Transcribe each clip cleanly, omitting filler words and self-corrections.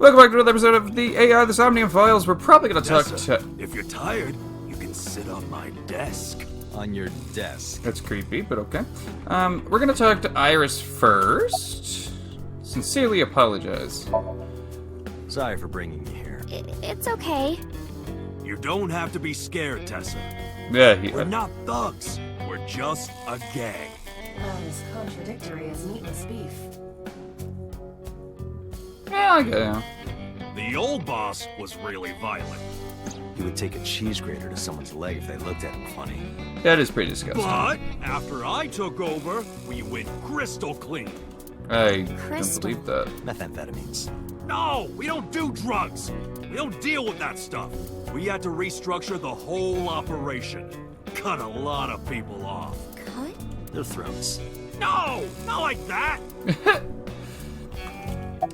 Welcome back to another episode of the AI, the Somnium Files. We're probably going to talk to... If you're tired, you can sit on my desk. On your desk. That's creepy, but okay. We're going to talk to Iris first. Sincerely apologize. Sorry for bringing you here. It's okay. You don't have to be scared, Tessa. Yeah, We're not thugs. We're just a gang. Not as contradictory as meatless beef. Yeah, okay. The old boss was really violent. He would take a cheese grater to someone's leg if they looked at him funny. That is pretty disgusting. But after I took over, we went crystal clean. I don't Crystal. believe that. Methamphetamines. No, we don't do drugs. We don't deal with that stuff. We had to restructure the whole operation. Cut a lot of people off. Cut? Their throats. No, not like that.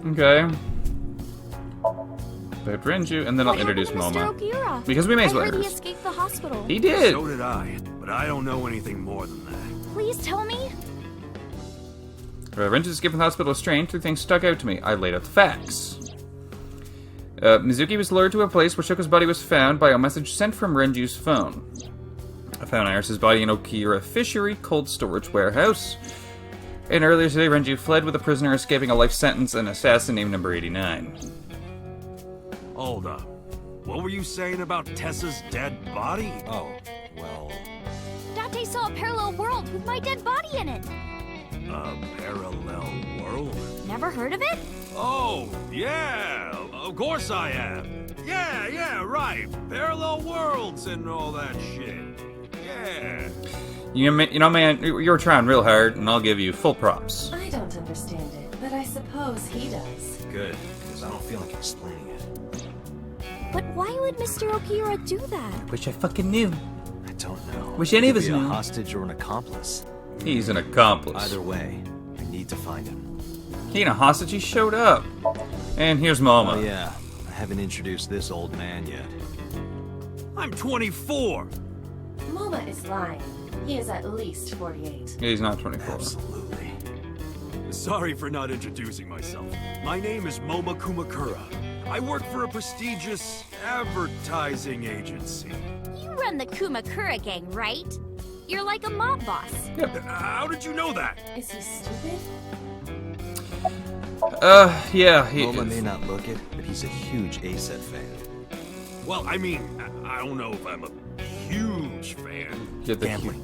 Okay. But Renju, and then I'll What introduce happened to Momo. Mr. Okura? Because we may as I well heard he introduce. escaped the hospital. He did! So did I, but I don't know anything more than that. Please tell me. Renju's escape from the hospital was strange. Three things stuck out to me. I laid out the facts. Mizuki was lured to a place where Shuko's body was found by a message sent from Renju's phone. I found Iris' body in Okira Fishery cold storage warehouse. And earlier today, Renju fled with a prisoner escaping a life sentence, an assassin named Number 89. Hold up. What were you saying about Tessa's dead body? Oh, well... Date saw a parallel world with my dead body in it. A parallel world? Never heard of it? Oh, yeah, of course I have. Yeah, right. Parallel worlds and all that shit. Yeah. You know, man, you were trying real hard, and I'll give you full props. I don't understand it, but I suppose he does. Good, because I don't feel like explaining it. But why would Mr. Okura do that? Wish I fucking knew. I don't know. Wish any of us He could be knew. a hostage or an accomplice. He's an accomplice. Either way, I need to find him. He ain't a hostage, he showed up. And here's Momo. Oh yeah, I haven't introduced this old man yet. I'm 24. Moma is lying. He is at least 48. Yeah, he's not 24. Absolutely. Sorry for not introducing myself. My name is Moma Kumakura. I work for a prestigious advertising agency. You run the Kumakura gang, right? You're like a mob boss. How did you know that? Is he stupid? Yeah, he Moma may is. not look it, but he's a huge ASET fan. Well, I mean, I don't know if I'm a huge fan. Get the Gambling.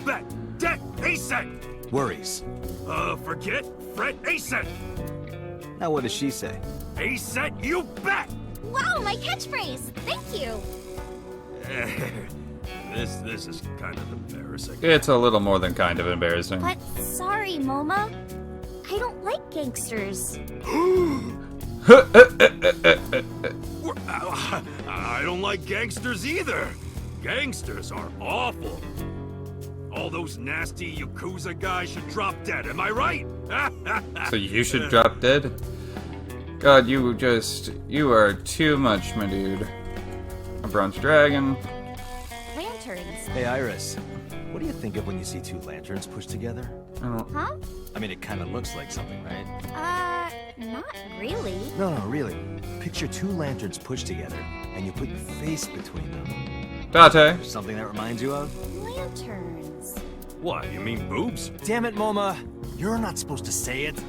Bet, debt, ASET. Worries. Forget, fret, ASET. Now what does she say? ASET, you bet. Wow, my catchphrase. Thank you. This is kind of embarrassing. It's a little more than kind of embarrassing. But sorry, Moma. I don't like gangsters. I don't like gangsters either. Gangsters are awful. All those nasty Yakuza guys should drop dead, am I right? So you should drop dead? God, you are too much, my dude. A bronze dragon. Lanterns. Hey Iris, what do you think of when you see two lanterns pushed together? I don't... Huh? I mean, it kind of looks like something, right? Not really. No, really. Picture two lanterns pushed together, and you put your face between them. Date. Something that reminds you of? Lanterns. What, you mean boobs? Damn it, Moma! You're not supposed to say it.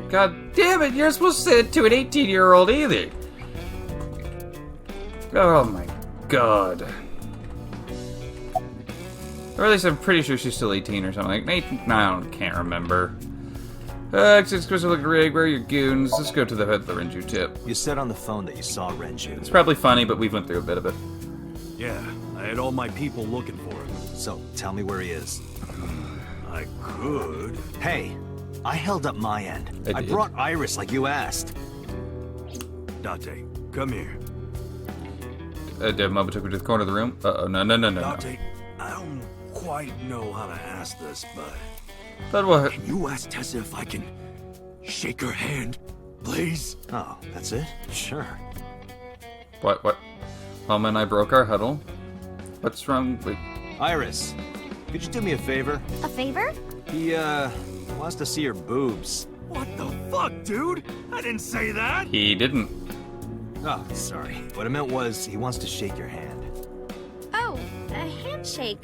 God damn it, you're supposed to say it to an 18-year-old either. Oh my god. Or at least I'm pretty sure she's still 18 or something. Like, I can't remember. It's Crystal Rig, where are your goons? Let's go to the Renju tip. You said on the phone that you saw Renju. It's probably funny, but we've went through a bit of it. Yeah, I had all my people looking for him. So, tell me where he is. I could. Hey, I held up my end. I I did. brought Iris like you asked. Date, come here. Momo took me to the corner of the room. Uh-oh, no. Date, I don't quite know how to ask this, but... But what? Can you ask Tessa if I can shake her hand, please? Oh, that's it? Sure. What? Momo and I broke our huddle. What's wrong with... Iris, could you do me a favor? A favor? He, wants to see your boobs. What the fuck, dude? I didn't say that! He didn't. Oh, sorry. What I meant was, he wants to shake your hand. Oh, a handshake.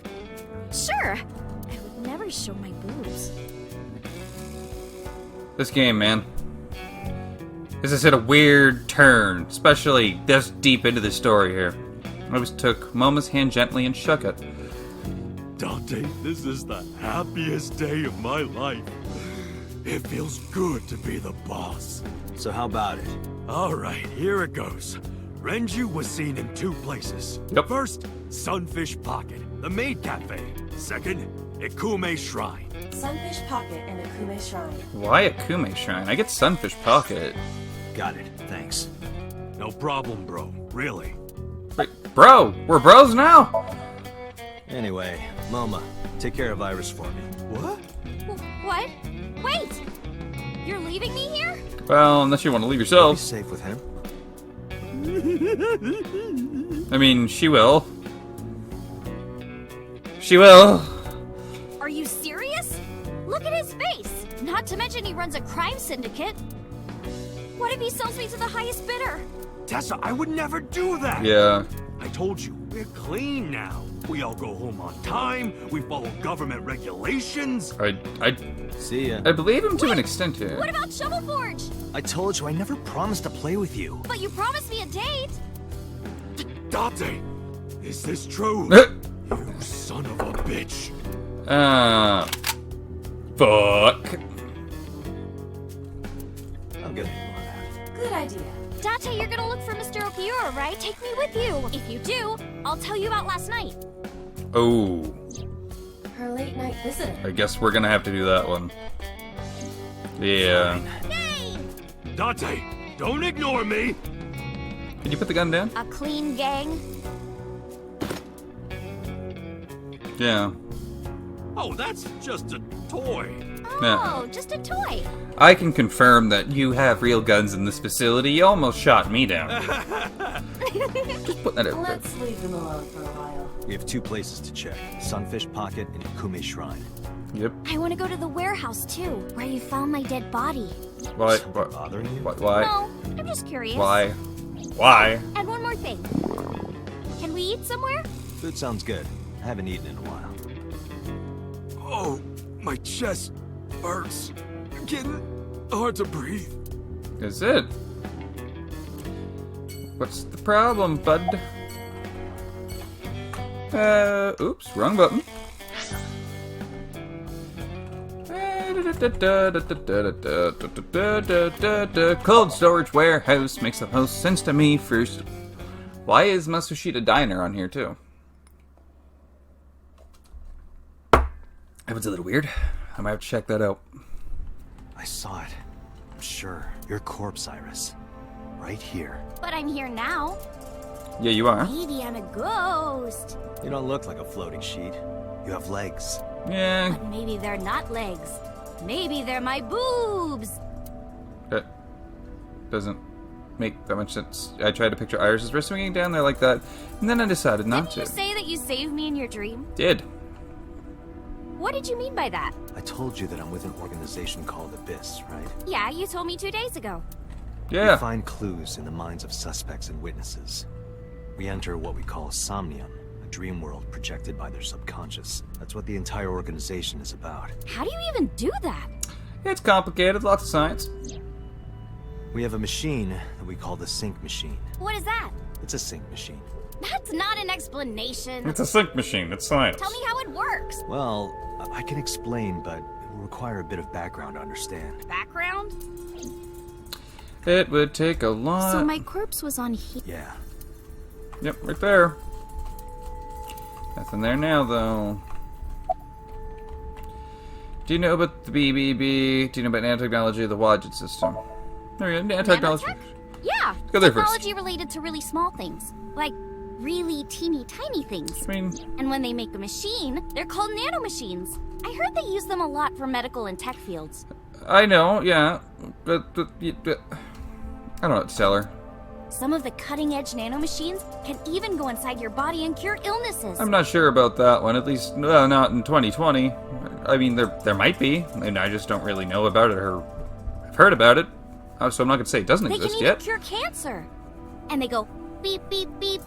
Sure. I would never show my boobs. This game, man. This has hit a weird turn, especially this deep into the story here. I just took Moma's hand gently and shook it. Dante, this is the happiest day of my life. It feels good to be the boss. So how about it? Alright, here it goes. Renju was seen in 2 places. Yep. First, Sunfish Pocket, the maid cafe. Second, Ikume Shrine. Sunfish Pocket and Akume Shrine. Why Akume Shrine? I get Sunfish Pocket. Got it. Thanks. No problem, bro. Really. Wait, bro, we're bros now? Anyway, Moma, take care of Iris for me. What? What? Wait! You're leaving me here? Well, unless you want to leave Be yourself. safe with him. I mean, she will. She will. Are you serious? Look at his face! Not to mention he runs a crime syndicate. What if he sells me to the highest bidder? Tessa, I would never do that! Yeah. I told you, we're clean now. We all go home on time, we follow government regulations. I See ya. believe him to an extent here. What about Shovel Forge? I told you I never promised to play with you. But you promised me a date. Dante, is this true? You son of a bitch. Fuck. I'm gonna ignore that. Good idea. Date, you're gonna look for Mr. Okiura, right? Take me with you. If you do, I'll tell you about last night. Oh, Her late night visitor. I guess we're gonna have to do that one. Yeah. Yay! Dante, don't ignore me! Can you put the gun down? A clean gang. Yeah. Oh, that's just a toy. Oh, Yeah. just a toy. I can confirm that you have real guns in this facility. You almost shot me down. Just put that out there. Let's leave them alone for a while. We have 2 places to check. Sunfish Pocket and Ikume Shrine. Yep. I want to go to the warehouse too, where you found my dead body. Why? Something bothering you? Why? No, I'm just curious. Why? Why? And one more thing. Can we eat somewhere? Food sounds good. I haven't eaten in a while. Oh, my chest hurts. Getting hard to breathe. Is it? What's the problem, bud? Oops, wrong button. Cold storage warehouse makes the most sense to me first. Why is Masushita Diner on here too? That was a little weird. I might have to check that out. I saw it. I'm sure. Your corpse, Iris. Right here. But I'm here now. Yeah, you are. Maybe I'm a ghost. You don't look like a floating sheet. You have legs. Yeah, But maybe they're not legs. Maybe they're my boobs. that doesn't make that much sense. I tried to picture Iris's wrist swinging down there like that, and then I decided not Didn't you to. say that you saved me in your dream? Did. What did you mean by that? I told you that I'm with an organization called Abyss, right? Yeah, you told me 2 days ago. We Yeah. find clues in the minds of suspects and witnesses. We enter what we call Somnium, a dream world projected by their subconscious. That's what the entire organization is about. How do you even do that? It's complicated, lots of science. We have a machine that we call the sync machine. What is that? It's a sync machine. That's not an explanation. It's a sync machine, it's science. Tell me how it works. Well, I can explain, but it will require a bit of background to understand. Background? It would take a lot. So my corpse was on here. Yeah. Yep, right there. Nothing there now, though. Do you know about the BBB? Do you know about nanotechnology of the Wadjet system? There we go, nanotechnology. Nanotech? Yeah. Go there first. Technology related to really small things. Like really teeny tiny things. I mean, And when they make a machine, they're called nanomachines. I heard they use them a lot for medical and tech fields. I know, yeah, but I don't know what to tell her. Some of the cutting-edge nanomachines can even go inside your body and cure illnesses. I'm not sure about that one. At least, not in 2020. I mean, there might be, and I just don't really know about it or I've heard about it, so I'm not gonna say it doesn't They can exist even yet. cure cancer. And they go beep, beep, beep.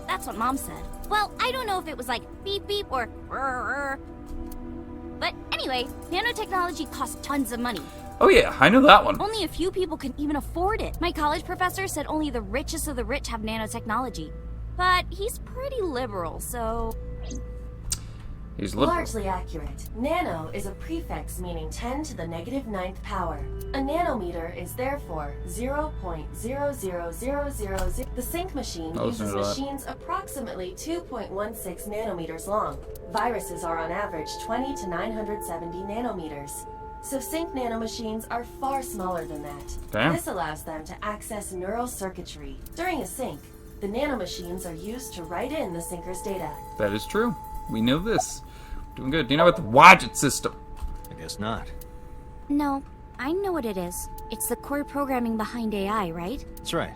That's what Mom said. Well, I don't know if it was like beep, beep or rrr. But anyway, nanotechnology costs tons of money. Oh yeah, I know that one. Only a few people can even afford it. My college professor said only the richest of the rich have nanotechnology. But he's pretty liberal, so... He's liberal. Largely accurate. Nano is a prefix meaning 10 to the negative 9th power. A nanometer is therefore 0.00000. The sync machine Oh, uses listen to that. machines approximately 2.16 nanometers long. Viruses are on average 20 to 970 nanometers. So sync nanomachines are far smaller than that. Damn. This allows them to access neural circuitry. During a sync, the nanomachines are used to write in the syncer's data. That is true. We know this. Doing good. Do you know about the Wadget system? I guess not. No, I know what it is. It's the core programming behind AI, right? That's right.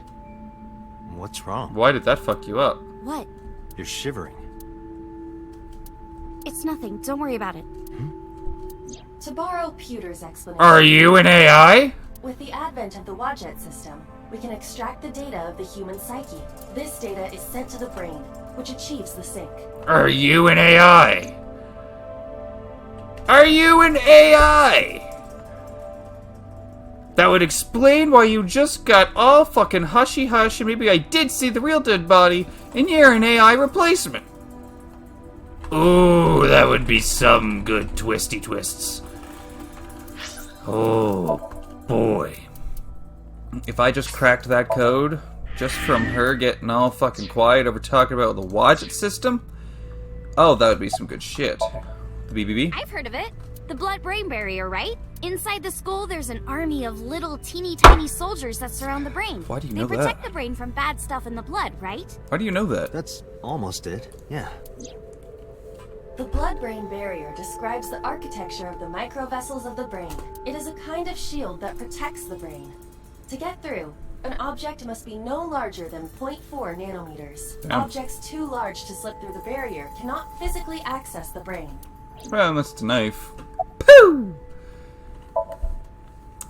What's wrong? Why did that fuck you up? What? You're shivering. It's nothing. Don't worry about it. To borrow Pewter's explanation, Are you an AI? with the advent of the Wadjet system, we can extract the data of the human psyche. This data is sent to the brain, which achieves the sync. Are you an AI? Are you an AI? That would explain why you just got all fucking hushy hush and maybe I did see the real dead body and you're an AI replacement. Ooh, that would be some good twisty twists. Oh, boy. If I just cracked that code, just from her getting all fucking quiet over talking about the Wadget system, oh, that would be some good shit. The BBB? I've heard of it. The blood-brain barrier, right? Inside the skull, there's an army of little teeny tiny soldiers that surround the brain. Why do you know They protect that? the brain from bad stuff in the blood, right? Why do you know that? That's almost it. Yeah. The blood-brain barrier describes the architecture of the microvessels of the brain. It is a kind of shield that protects the brain. To get through, an object must be no larger than 0.4 nanometers. Damn. Objects too large to slip through the barrier cannot physically access the brain. Well, that's a knife. Pooh!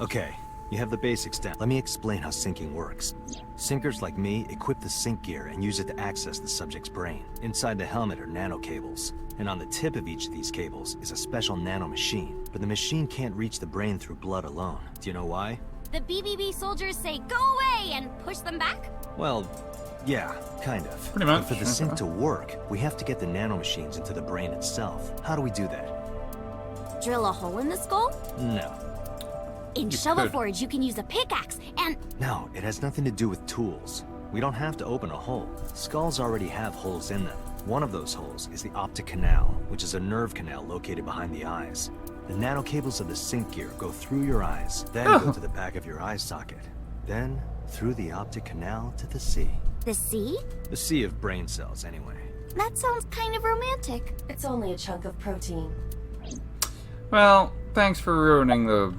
Okay, you have the basics down. Let me explain how syncing works. Syncers like me equip the sync gear and use it to access the subject's brain. Inside the helmet are nano cables, and on the tip of each of these cables is a special nano machine. But the machine can't reach the brain through blood alone. Do you know why? The BBB soldiers say, "Go away," and push them back? Well, yeah, kind of. Pretty much. But for the sync to work, we have to get the nanomachines into the brain itself. How do we do that? Drill a hole in the skull? No. In You Shovel could. Forge, you can use a pickaxe and... No, it has nothing to do with tools. We don't have to open a hole. Skulls already have holes in them. One of those holes is the optic canal, which is a nerve canal located behind the eyes. The nanocables of the sync gear go through your eyes, then go to the back of your eye socket. Then, through the optic canal to the sea. The sea? The sea of brain cells, anyway. That sounds kind of romantic. It's only a chunk of protein. Well, thanks for ruining the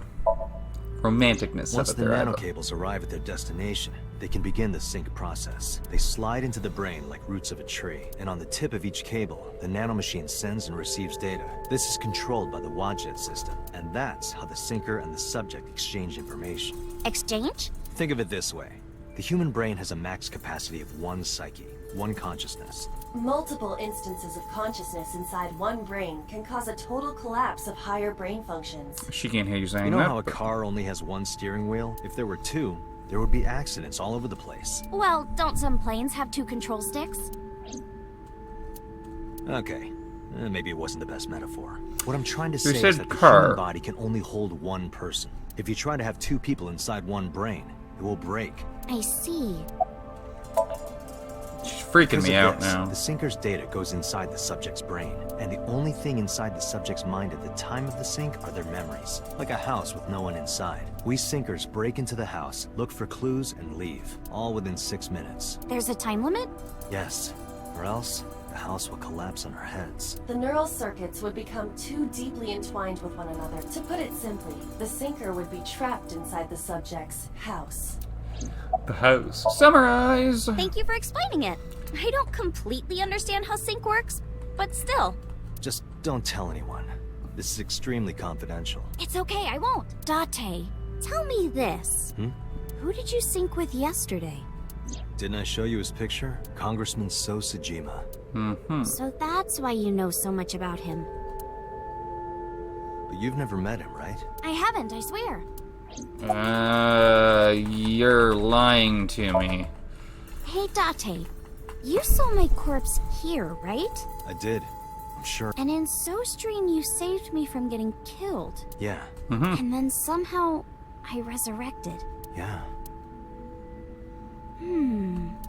romanticness Once of it the there, Ava. nanocables arrive at their destination, they can begin the sync process. They slide into the brain like roots of a tree, and on the tip of each cable, the nanomachine sends and receives data. This is controlled by the Wadjet system, and that's how the syncer and the subject exchange information. Exchange? Think of it this way. The human brain has a max capacity of one psyche, one consciousness. Multiple instances of consciousness inside one brain can cause a total collapse of higher brain functions. She can't hear you saying You know that. how a but- car only has one steering wheel? If there were two, there would be accidents all over the place. Well, don't some planes have 2 control sticks? Okay, maybe it wasn't the best metaphor. What I'm trying to You say said is that the car. human body can only hold one person. If you try to have 2 people inside one brain, it will break. I see. She's freaking Because me of out this, now. The syncer's data goes inside the subject's brain, and the only thing inside the subject's mind at the time of the sync are their memories. Like a house with no one inside. We syncers break into the house, look for clues, and leave. All within 6 minutes. There's a time limit? Yes, or else the house will collapse on our heads. The neural circuits would become too deeply entwined with one another. To put it simply, the syncer would be trapped inside the subject's house. The house. Summarize! Thank you for explaining it. I don't completely understand how sync works, but still. Just don't tell anyone. This is extremely confidential. It's okay, I won't. Date, Tell me this. Who did you sync with yesterday? Didn't I show you his picture? Congressman So Sejima. So that's why you know so much about him. But you've never met him, right? I haven't, I swear. You're lying to me. Hey, Date. You saw my corpse here, right? I did. I'm sure. And in So's dream, you saved me from getting killed. Yeah. And then somehow, I resurrected. Yeah.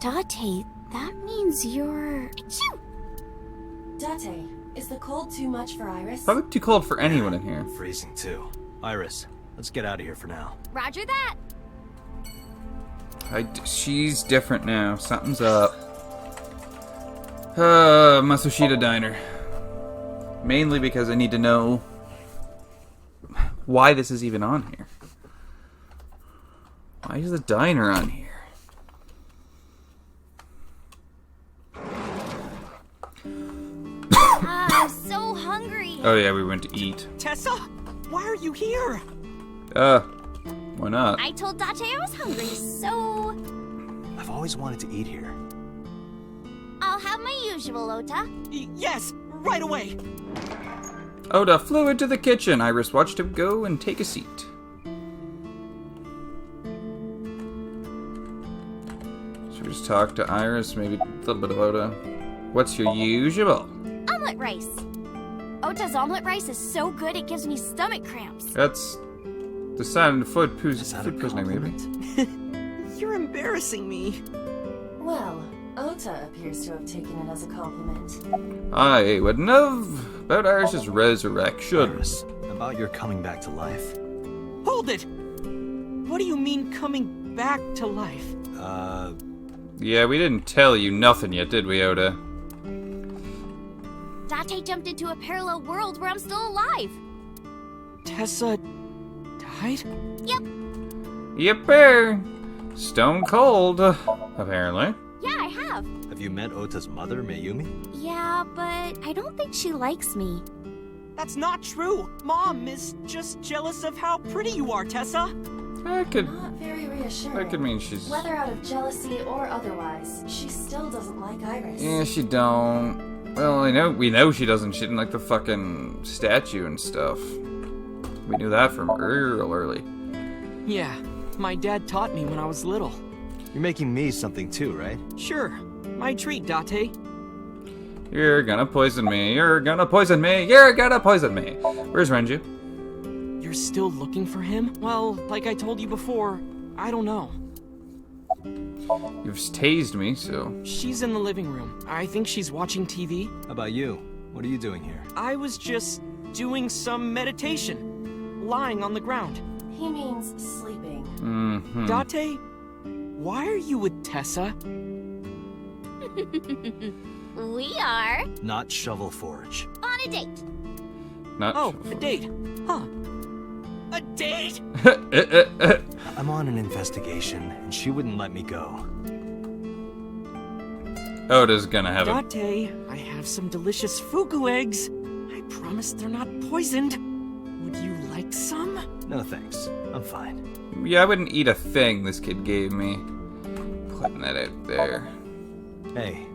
Date, that means you're... Achoo! Date, is the cold too much for Iris? Probably too cold for anyone in here. I'm freezing too. Iris, let's get out of here for now. Roger that. She's different now. Something's up. Masushita Diner. Mainly because I need to know why this is even on here. Why is the diner on here? I'm so hungry. Oh yeah, we went to eat. Tessa, why are you here? Why not? I told Date I was hungry, so... I've always wanted to eat here. I'll have my usual, Ota. Yes, right away. Oda flew into the kitchen. Iris watched him go and take a seat. Should we just talk to Iris? Maybe a little bit of Oda. What's your usual? Omelet rice. Ota's omelet rice is so good it gives me stomach cramps. That's the sign of food Is that a poisoning, maybe. compliment? You're embarrassing me. Well, Ota appears to have taken it as a compliment. I would know about Iris's resurrection. Iris, about your coming back to life. Hold it! What do you mean coming back to life? Yeah, we didn't tell you nothing yet, did we, Oda? Date jumped into a parallel world where I'm still alive. Tessa died? Yep. Yipper! Stone cold, apparently. Yeah, I have. Have you met Ota's mother, Mayumi? Yeah, but I don't think she likes me. That's not true. Mom is just jealous of how pretty you are, Tessa. That could Not very reassuring. mean she's... Whether out of jealousy or otherwise, she still doesn't like Iris. Yeah, she don't. Well, we know she doesn't. She didn't like the fucking statue and stuff. We knew that from real early. Yeah, my dad taught me when I was little. You're making me something too, right? Sure, my treat, Date. You're gonna poison me. You're gonna poison me. You're gonna poison me. Where's Renju? You're still looking for him? Well, like I told you before, I don't know. You've tased me, so... She's in the living room. I think she's watching TV. How about you? What are you doing here? I was just doing some meditation, lying on the ground. He means sleeping. Mm-hmm. Date, why are you with Tessa? We are Not Shovel Forge. on a date. Not... Oh, a date. Huh. A date? I'm on an investigation, and she wouldn't let me go. Oda's gonna have it. Date, I have some delicious fugu eggs. I promise they're not poisoned. Would you like some? No thanks. I'm fine. Yeah, I wouldn't eat a thing this kid gave me. Putting that out there. Hey,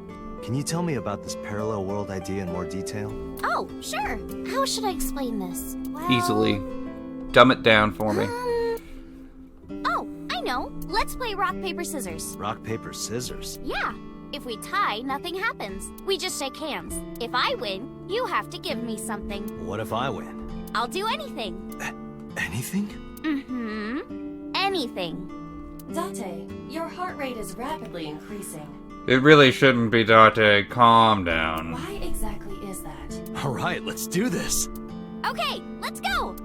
can you tell me about this parallel world idea in more detail? Oh, sure. How should I explain this? Well, Easily. Dumb it down for me. Oh, I know. Let's play rock, paper, scissors. Rock, paper, scissors. Yeah. If we tie, nothing happens. We just shake hands. If I win, you have to give me something. What if I win? I'll do anything. Anything? Mm-hmm. Anything. Date, your heart rate is rapidly increasing. It really shouldn't be, Date. Calm down. Why exactly is that? All right, let's do this. Okay, let's go.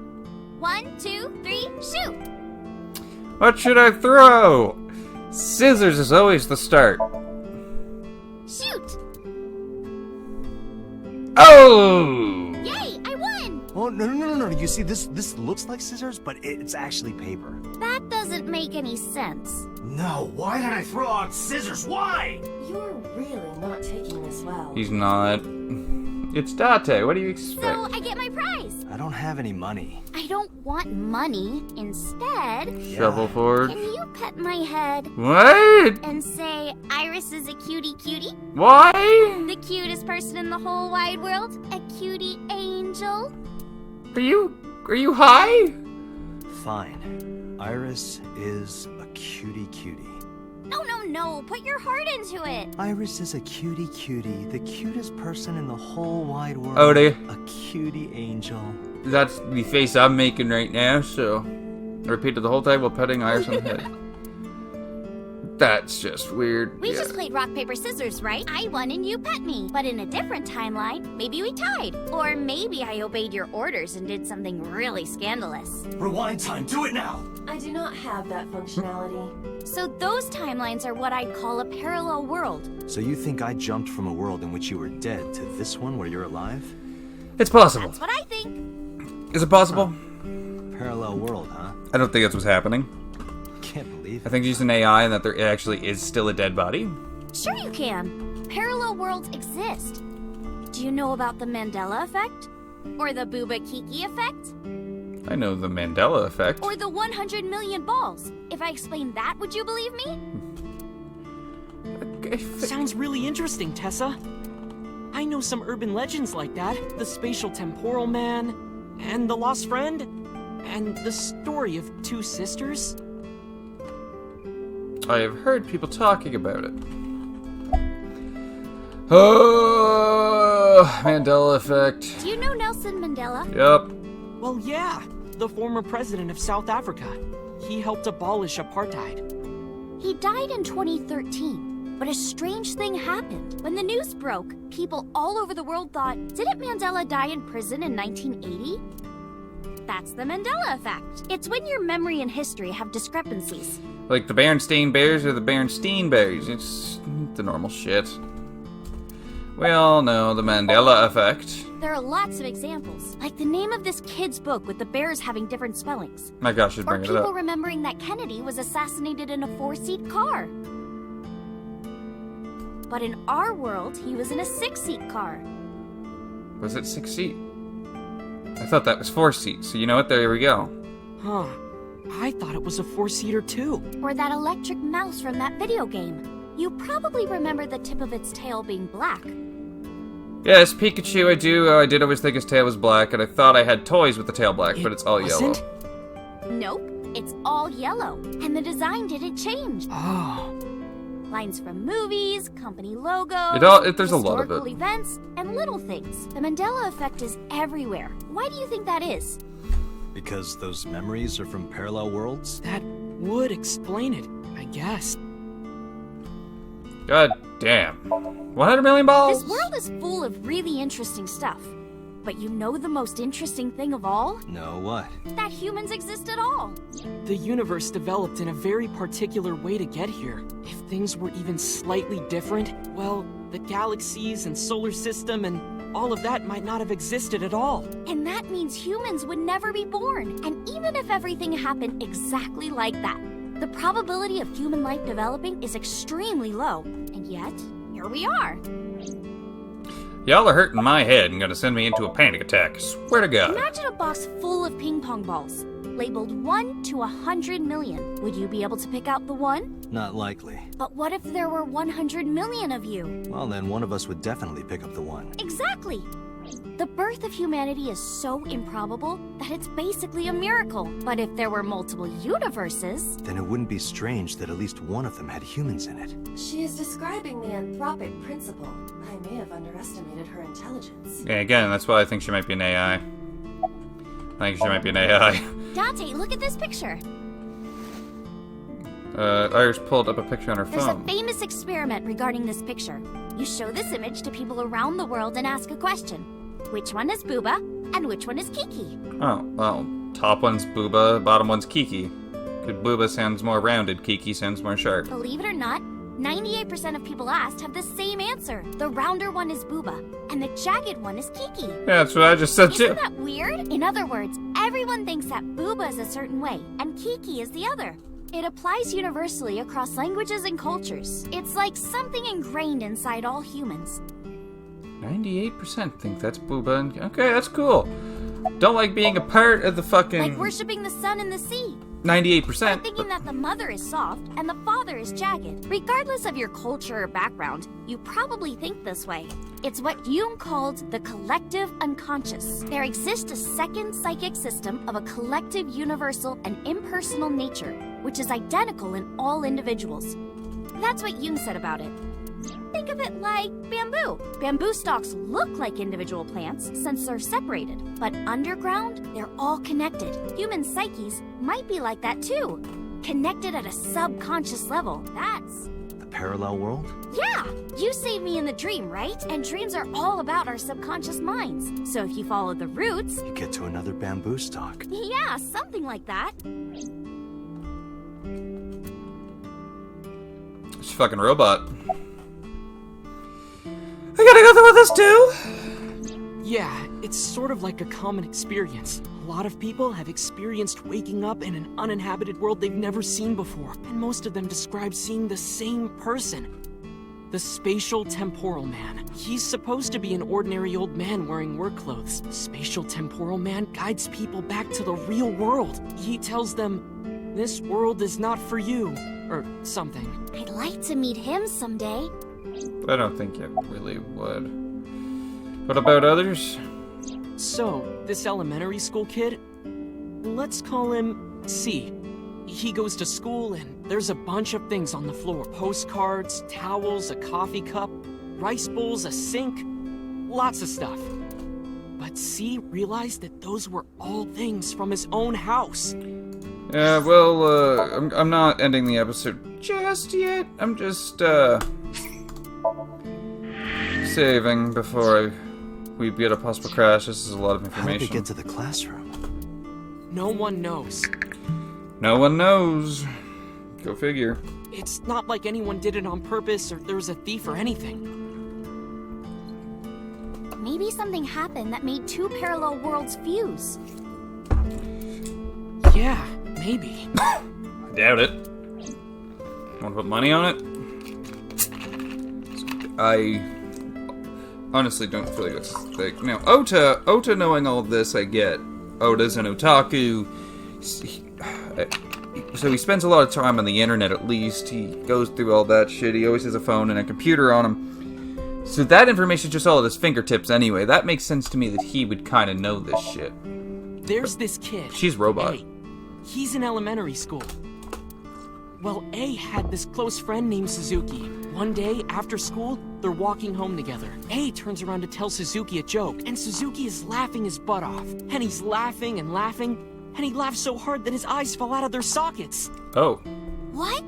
1, 2, 3, shoot. What should I throw? Scissors is always the start. Shoot. Oh! Yay, I won. Oh, no. You see, this looks like scissors, but it's actually paper. That doesn't make any sense. No, why did I throw out scissors? Why? You're really not taking this well. He's not. It's Date. What do you expect? So I get my prize. I don't have any money. I I don't want money. Instead, Shovel forge. can you pet my head What? and say Iris is a cutie? Why? The cutest person in the whole wide world? A cutie angel? Are you high? Fine. Iris is a cutie. No. Put your heart into it. Iris is a cutie, the cutest person in the whole wide world. Oh, dear. A cutie angel. That's the face I'm making right now, so I repeated the whole time while petting Iris on the head. That's just weird. We just played rock, paper, scissors, right? I won and you pet me. But in a different timeline, maybe we tied. Or maybe I obeyed your orders and did something really scandalous. Rewind time, do it now! I do not have that functionality. So those timelines are what I'd call a parallel world. So you think I jumped from a world in which you were dead to this one where you're alive? It's possible. That's what I think. Is it possible? Parallel world, huh? I don't think that's what's happening. Can't believe I it. think he's an AI and that there actually is still a dead body. Sure you can. Parallel worlds exist. Do you know about the Mandela effect? Or the Booba Kiki effect? I know the Mandela effect. Or the 100 million balls? If I explained that, would you believe me? Sounds really interesting, Tessa. I know some urban legends like that. The spatial temporal man, and the lost friend, and the story of two sisters. I have heard people talking about it. Oh, Mandela effect. Do you know Nelson Mandela? Yep. Well, yeah, the former president of South Africa. He helped abolish apartheid. He died in 2013, but a strange thing happened. When the news broke, people all over the world thought, didn't Mandela die in prison in 1980? That's the Mandela effect. It's when your memory and history have discrepancies. Like the Berenstain Bears or the Berenstein Bears. It's the normal shit. We all know the Mandela effect. There are lots of examples, like the name of this kid's book with the bears having different spellings. My gosh, she's Or bringing it people up. remembering that Kennedy was assassinated in a 4-seat car. But in our world, he was in a 6-seat car. Was it 6 seat? I thought that was 4 seats. So you know what? There we go. Huh. I thought it was a 4-seater too. Or that electric mouse from that video game. You probably remember the tip of its tail being black. Yes, Pikachu, I do. I did always think his tail was black, and I thought I had toys with the tail black, but it's all wasn't? yellow. Nope, it's all yellow. And the design didn't change. Oh. Lines from movies, company logos, There's a lot of historical it. events, and little things. The Mandela effect is everywhere. Why do you think that is? Because those memories are from parallel worlds? That would explain it, I guess. God damn. 100 million balls? This world is full of really interesting stuff. But you know the most interesting thing of all? No, what? That humans exist at all. The universe developed in a very particular way to get here. If things were even slightly different, well, the galaxies and solar system and all of that might not have existed at all. And that means humans would never be born. And even if everything happened exactly like that, the probability of human life developing is extremely low. And yet, here we are. Y'all are hurting my head and gonna send me into a panic attack. Swear to God. Imagine a box full of ping pong balls, labeled 1 to 100 million. Would you be able to pick out the 1? Not likely. But what if there were 100 million of you? Well, then one of us would definitely pick up the 1. Exactly. The birth of humanity is so improbable that it's basically a miracle. But if there were multiple universes... Then it wouldn't be strange that at least one of them had humans in it. She is describing the anthropic principle. I may have underestimated her intelligence. Yeah, again, that's why I think she might be an AI. I think she might be an AI. Dante, look at this picture. Iris pulled up a picture on her There's a phone. famous experiment regarding this picture. You show this image to people around the world and ask a question. Which one is Booba and which one is Kiki? Oh, well, top one's Booba, bottom one's Kiki. Because Booba sounds more rounded, Kiki sounds more sharp. Believe it or not, 98% of people asked have the same answer. The rounder one is Booba, and the jagged one is Kiki. Yeah, that's what I just said too. Isn't that weird? In other words, everyone thinks that Booba is a certain way, and Kiki is the other. It applies universally across languages and cultures. It's like something ingrained inside all humans. 98% think that's Booba. And okay, that's cool. Don't like being a part of the fucking Like worshipping the sun and the sea. 98%. Or thinking that the mother is soft and the father is jagged. Regardless of your culture or background, you probably think this way. It's what Jung called the collective unconscious. There exists a second psychic system of a collective universal and impersonal nature, which is identical in all individuals. That's what Jung said about it. Think of it like bamboo. Bamboo stalks look like individual plants since they're separated, but underground, they're all connected. Human psyches might be like that too. Connected at a subconscious level. That's... The parallel world? Yeah! You saved me in the dream, right? And dreams are all about our subconscious minds. So if you follow the roots... You get to another bamboo stalk. Yeah, something like that. It's a fucking robot. I gotta go through with this too? Yeah, it's sort of like a common experience. A lot of people have experienced waking up in an uninhabited world they've never seen before, and most of them describe seeing the same person. The Spatial Temporal Man. He's supposed to be an ordinary old man wearing work clothes. Spatial Temporal Man guides people back to the real world. He tells them, this world is not for you, or something. I'd like to meet him someday. I don't think it really would. What about others? So, this elementary school kid, let's call him C. He goes to school and there's a bunch of things on the floor. Postcards, towels, a coffee cup, rice bowls, a sink, lots of stuff. But C realized that those were all things from his own house. Yeah, well, I'm not ending the episode just yet. I'm just, saving before we get a possible crash. This is a lot of How did information. they get to the classroom? No one knows. No one knows. Go figure. It's not like anyone did it on purpose or there was a thief or anything. Maybe something happened that made two parallel worlds fuse. Yeah, maybe. I doubt it. Want to put money on it? I honestly don't feel like it's thick. Now, Ota knowing all of this, I get. Ota's an otaku. So he spends a lot of time on the internet, at least. He goes through all that shit. He always has a phone and a computer on him. So that information is just all at his fingertips anyway. That makes sense to me that he would kind of know this shit. There's this kid. She's robot. A. He's in elementary school. Well, A had this close friend named Suzuki. One day, after school, they're walking home together. A turns around to tell Suzuki a joke, and Suzuki is laughing his butt off. And he's laughing and laughing, and he laughed so hard that his eyes fell out of their sockets. Oh. What?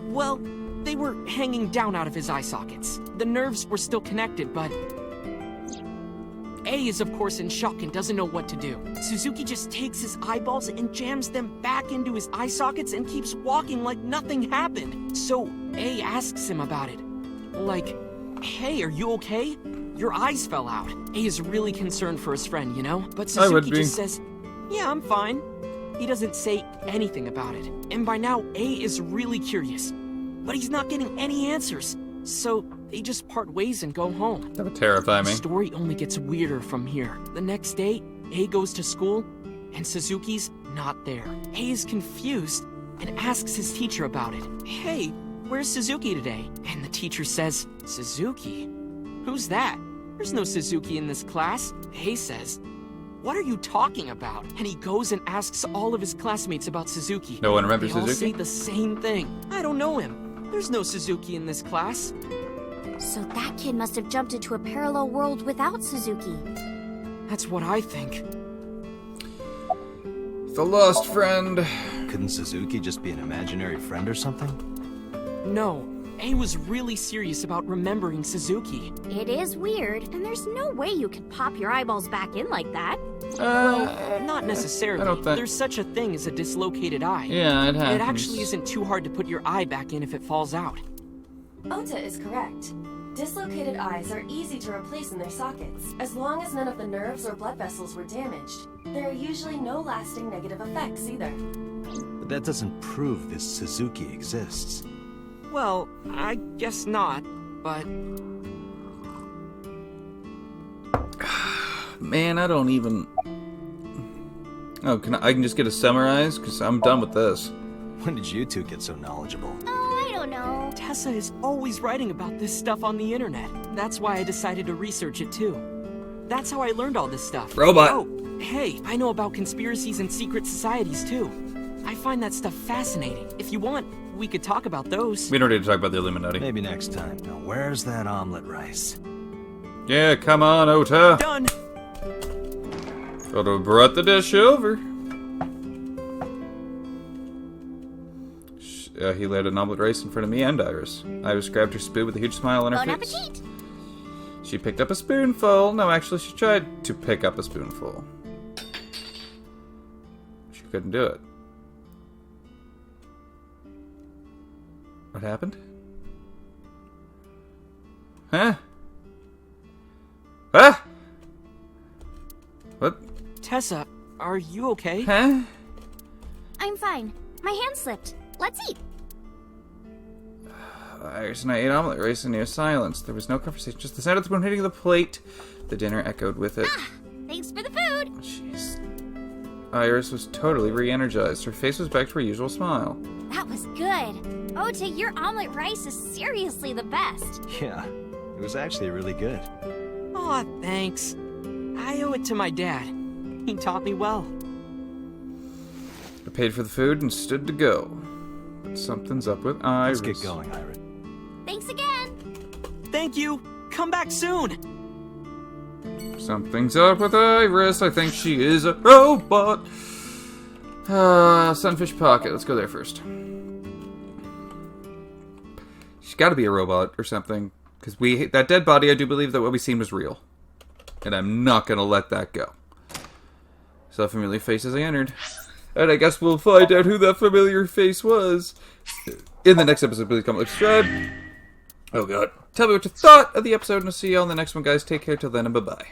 Well, they were hanging down out of his eye sockets. The nerves were still connected, but... A is of course in shock and doesn't know what to do. Suzuki just takes his eyeballs and jams them back into his eye sockets and keeps walking like nothing happened. So A asks him about it. Like, hey, are you okay? Your eyes fell out. A is really concerned for his friend, you know? But I would Suzuki be. just says, yeah, I'm fine. He doesn't say anything about it. And by now, A is really curious. But he's not getting any answers. So they just part ways and go home. That would terrify The me. story only gets weirder from here. The next day, A goes to school, and Suzuki's not there. A is confused and asks his teacher about it. Hey, where's Suzuki today? And the teacher says, Suzuki? Who's that? There's no Suzuki in this class. A says, what are you talking about? And he goes and asks all of his classmates about Suzuki. No one remembers They all Suzuki? say the same thing. I don't know him. There's no Suzuki in this class. So that kid must have jumped into a parallel world without Suzuki. That's what I think. The lost friend. Couldn't Suzuki just be an imaginary friend or something? No, A was really serious about remembering Suzuki. It is weird, and there's no way you could pop your eyeballs back in like that. Not necessarily. I don't think- There's such a thing as a dislocated eye. Yeah, it happens. It actually isn't too hard to put your eye back in if it falls out. Ota is correct. Dislocated eyes are easy to replace in their sockets, as long as none of the nerves or blood vessels were damaged. There are usually no lasting negative effects either. But that doesn't prove this Suzuki exists. Well, I guess not, but Man, I don't even... Oh, I can just get a summarize? Because I'm done with this. When did you two get so knowledgeable? Oh, I don't know. Tessa is always writing about this stuff on the internet. That's why I decided to research it too. That's how I learned all this stuff. Robot. Oh, hey, I know about conspiracies and secret societies too. I find that stuff fascinating. If you want, we could talk about those. We don't need to talk about the Illuminati. Maybe next time. Now, where's that omelet rice? Yeah, come on, Ota. Done! Ota brought the dish over. He laid an omelet rice in front of me and Iris. Iris grabbed her spoon with a huge smile on her Bon face. appetit! She picked up a spoonful. No, actually, she tried to pick up a spoonful. She couldn't do it. What happened? Huh? Ah! What? Tessa, are you okay? Huh? I'm fine. My hand slipped. Let's eat. Iris and I ate omelet rice in near silence. There was no conversation, just the sound of the spoon hitting the plate. The dinner echoed with it. Thanks for the food. Jeez. Iris was totally re-energized. Her face was back to her usual smile. That was good. Ota, your omelet rice is seriously the best. Yeah, it was actually really good. Aw, thanks. I owe it to my dad. He taught me well. I paid for the food and stood to go. But something's up with Iris. Let's get going, Iris. Thanks again. Thank you. Come back soon. Something's up with Iris. I think she is a robot. Sunfish Pocket. Let's go there first. She's got to be a robot or something. Because that dead body, I do believe that what we seen was real. And I'm not going to let that go. Saw a familiar face as I entered. And I guess we'll find out who that familiar face was. In the next episode, please comment, subscribe. Oh god. Tell me what you thought of the episode, and I'll see you all in the next one, guys. Take care till then, and bye-bye.